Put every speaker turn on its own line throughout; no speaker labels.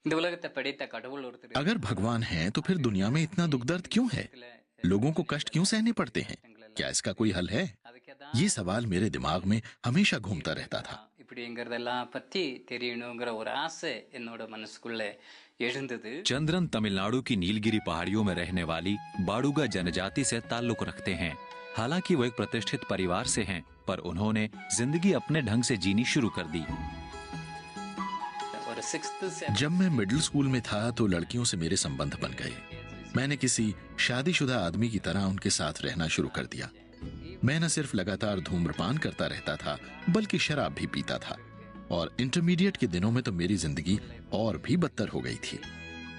இந்த உலகத்தை படைத்த கடவுள் ஒருத்தர்
अगर भगवान है तो फिर दुनिया में इतना दुख दर्द क्यों है? लोगों को कष्ट क्यों सहने पड़ते हैं? क्या इसका कोई हल है? ये सवाल मेरे दिमाग में हमेशा घूमता रहता था।
இப்படிங்கிறதெல்லாம் பத்தி தெரியணுங்கிற ஒரு ஆசை என்னோட மனசுக்குள்ள எழுந்தது।
चंद्रन तमिलनाडु की नीलगिरी पहाड़ियों में रहने वाली बाडुगा जनजाति से ताल्लुक रखते हैं। हालांकि वो एक प्रतिष्ठित परिवार से हैं, पर उन्होंने जिंदगी अपने ढंग से जीनी शुरू कर दी।
ஒரு 6th
जब मैं मिडिल स्कूल में था तो लड़कियों से मेरे संबंध बन गए। मैंने किसी शादीशुदा आदमी की तरह उनके साथ रहना शुरू कर दिया। मैं न सिर्फ लगातार धूम्रपान करता रहता था, बल्कि शराब भी पीता था। और इंटरमीडिएट के दिनों में तो मेरी जिंदगी और भी बदतर हो गई थी।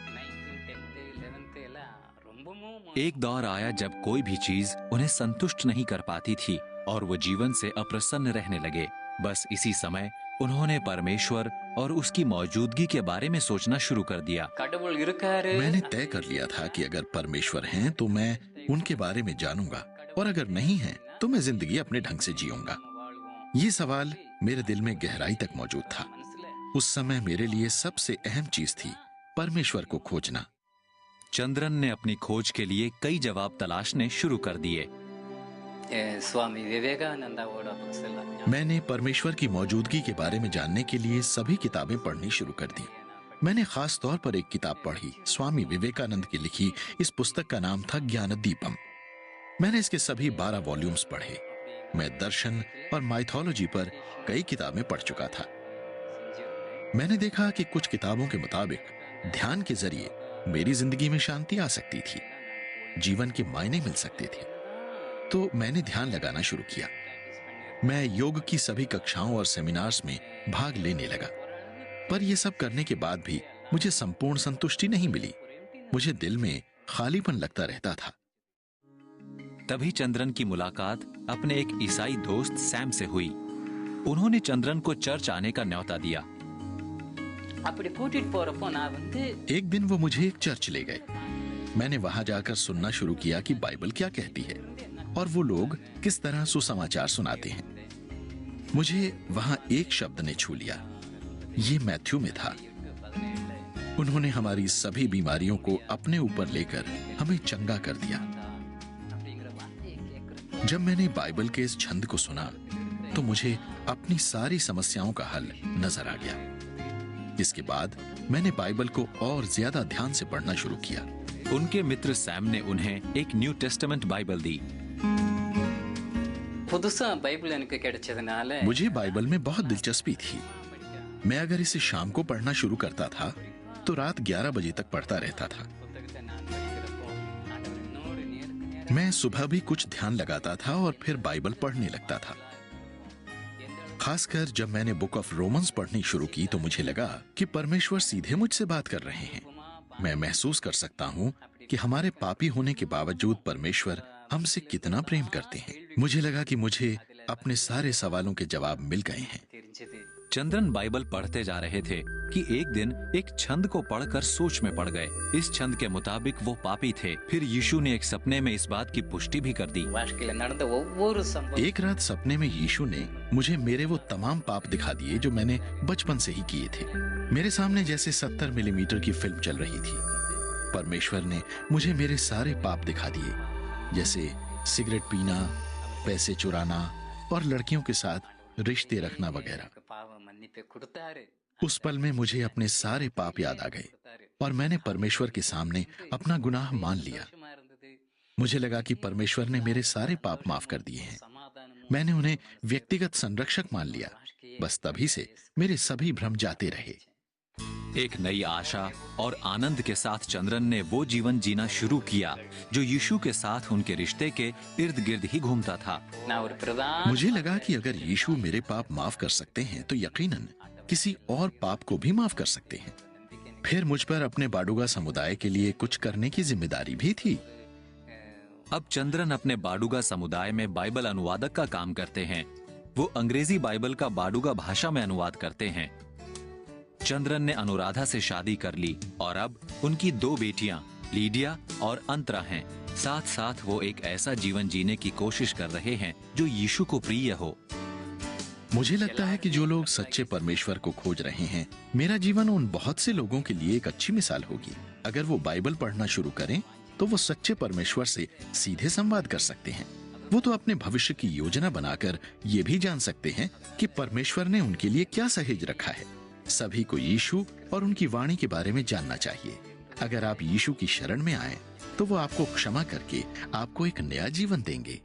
9th 10th 11th எல்லாம் ரொம்பவும்
एक दौर आया जब कोई भी चीज उन्हें संतुष्ट नहीं कर पाती थी और वो जीवन से अप्रसन्न रहने लगे। बस इसी समय उन्होंने परमेश्वर और उसकी मौजूदगी के बारे में सोचना शुरू कर दिया।
கடவுள் இருக்காரு।
मैंने तय कर लिया था कि अगर परमेश्वर हैं तो मैं उनके बारे में जानूंगा, और अगर नहीं है तो मैं जिंदगी अपने ढंग से जीऊंगा। ये सवाल मेरे दिल में गहराई तक मौजूद था। उस समय मेरे लिए सबसे अहम चीज थी परमेश्वर को खोजना।
चंद्रन ने अपनी खोज के लिए कई जवाब तलाशने शुरू कर दिए।
சுவாமி விவேகானந்தாவோட புக்ஸ் எல்லாம்
मैंने परमेश्वर की मौजूदगी के बारे में जानने के लिए सभी किताबें पढ़नी शुरू कर दी। मैंने खास तौर पर एक किताब पढ़ी, स्वामी विवेकानंद की लिखी। इस पुस्तक का नाम था ज्ञानदीपम। मैंने इसके सभी 12 वॉल्यूम्स पढ़े। मैं दर्शन और माइथोलॉजी पर कई किताबें पढ़ चुका था। मैंने देखा कि कुछ किताबों के मुताबिक ध्यान के जरिए मेरी जिंदगी में शांति आ सकती थी, जीवन के मायने मिल सकते थे। तो मैंने ध्यान लगाना शुरू किया। मैं योग की सभी कक्षाओं और सेमिनार्स में भाग लेने लगा, पर यह सब करने के बाद भी मुझे संपूर्ण संतुष्टि नहीं मिली। मुझे दिल में खालीपन लगता रहता था।
तभी चंद्रन की मुलाकात अपने एक ईसाई दोस्त सैम से हुई। उन्होंने चंद्रन को चर्च आने का न्योता दिया।
அப்படி கூட்டிட்டு போறப்போ நான் வந்து
एक दिन वो मुझे एक चर्च ले गए। मैंने वहां जाकर सुनना शुरू किया कि बाइबल क्या कहती है और वो लोग किस तरह सुसमाचार सुनाते हैं। मुझे वहां एक शब्द ने छू लिया। ये मैथ्यू में था। उन्होंने हमारी सभी बीमारियों को अपने ऊपर लेकर हमें चंगा कर दिया। जब मैंने बाइबल के इस छंद को सुना तो मुझे अपनी सारी समस्याओं का हल नजर आ गया। इसके बाद मैंने बाइबल को और ज्यादा ध्यान से पढ़ना शुरू किया।
उनके मित्र सैम ने उन्हें एक न्यू टेस्टामेंट बाइबल दी।
புதுசா பைபிள் எனக்கு கிடைச்சதுனால
मुझे बाइबल में बहुत दिलचस्पी थी। मैं अगर इसे शाम को पढ़ना शुरू करता था तो रात 11 बजे तक पढ़ता रहता था।
புத்தகத்தை நான் படிக்கிறப்போ ஆண்டவர் என்னோடு நேருக்கு நேர்
मैं सुबह भी कुछ ध्यान लगाता था और फिर बाइबल पढ़ने लगता था। खासकर जब मैंने बुक ऑफ रोमन्स पढ़नी शुरू की तो मुझे लगा कि परमेश्वर सीधे मुझसे बात कर रहे हैं। मैं महसूस कर सकता हूँ कि हमारे पापी होने के बावजूद परमेश्वर हमसे कितना प्रेम करते हैं। मुझे लगा कि मुझे अपने सारे सवालों के जवाब मिल गए हैं।
தெரிஞ்சது।
चंद्रन बाइबल पढ़ते जा रहे थे कि एक दिन एक छंद को पढ़कर सोच में पड़ गए। इस छंद के मुताबिक वो पापी थे। फिर यीशु ने एक सपने में इस बात की पुष्टि भी कर दी।
வாழ்க்கையில நடந்த ஒவ்வொரு சம்பவம்
एक रात सपने में यीशु ने मुझे मेरे वो तमाम पाप दिखा दिए जो मैंने बचपन से ही किए थे। मेरे सामने जैसे 70 मिलीमीटर की फिल्म चल रही थी। परमेश्वर ने मुझे मेरे सारे पाप दिखा दिए, जैसे सिगरेट पीना, पैसे चुराना और लड़कियों के साथ रिश्ते रखना वगैरह।
பாவ மன்னிப்பை கொடுத்தாரு।
उस पल में मुझे अपने सारे पाप याद आ गए और मैंने परमेश्वर के सामने अपना गुनाह मान लिया।
சந்தோஷமா இருந்தது।
मुझे लगा कि परमेश्वर ने मेरे सारे पाप माफ कर दिए हैं।
சமாதானம்
मैंने उन्हें व्यक्तिगत संरक्षक मान लिया। बस तभी से मेरे सभी भ्रम जाते रहे।
एक नई आशा और आनंद के साथ चंद्रन ने वो जीवन जीना शुरू किया जो यीशु के साथ उनके रिश्ते के इर्द गिर्द ही घूमता था।
நான் ஒரு பிரதான
मुझे लगा कि अगर यीशु मेरे पाप माफ कर सकते हैं तो यकीनन किसी और पाप को भी माफ कर सकते हैं। फिर मुझ पर अपने बाडुगा समुदाय के लिए कुछ करने की जिम्मेदारी भी थी।
अब चंद्रन अपने बाडुगा समुदाय में बाइबल अनुवादक का काम करते हैं। वो अंग्रेजी बाइबल का बाडुगा भाषा में अनुवाद करते हैं। चंद्रन ने अनुराधा से शादी कर ली और अब उनकी 2 बेटियां लीडिया और अंतरा हैं। साथ साथ वो एक ऐसा जीवन जीने की कोशिश कर रहे हैं जो यीशु को प्रिय हो।
मुझे लगता है कि जो लोग सच्चे परमेश्वर को खोज रहे हैं, मेरा जीवन उन बहुत से लोगों के लिए एक अच्छी मिसाल होगी। अगर वो बाइबल पढ़ना शुरू करें तो वो सच्चे परमेश्वर से सीधे संवाद कर सकते हैं। वो तो अपने भविष्य की योजना बनाकर ये भी जान सकते हैं कि परमेश्वर ने उनके लिए क्या सहेज रखा है। सभी को यीशु और उनकी वाणी के बारे में जानना चाहिए। अगर आप यीशु की शरण में आए तो वो आपको क्षमा करके आपको एक नया जीवन देंगे।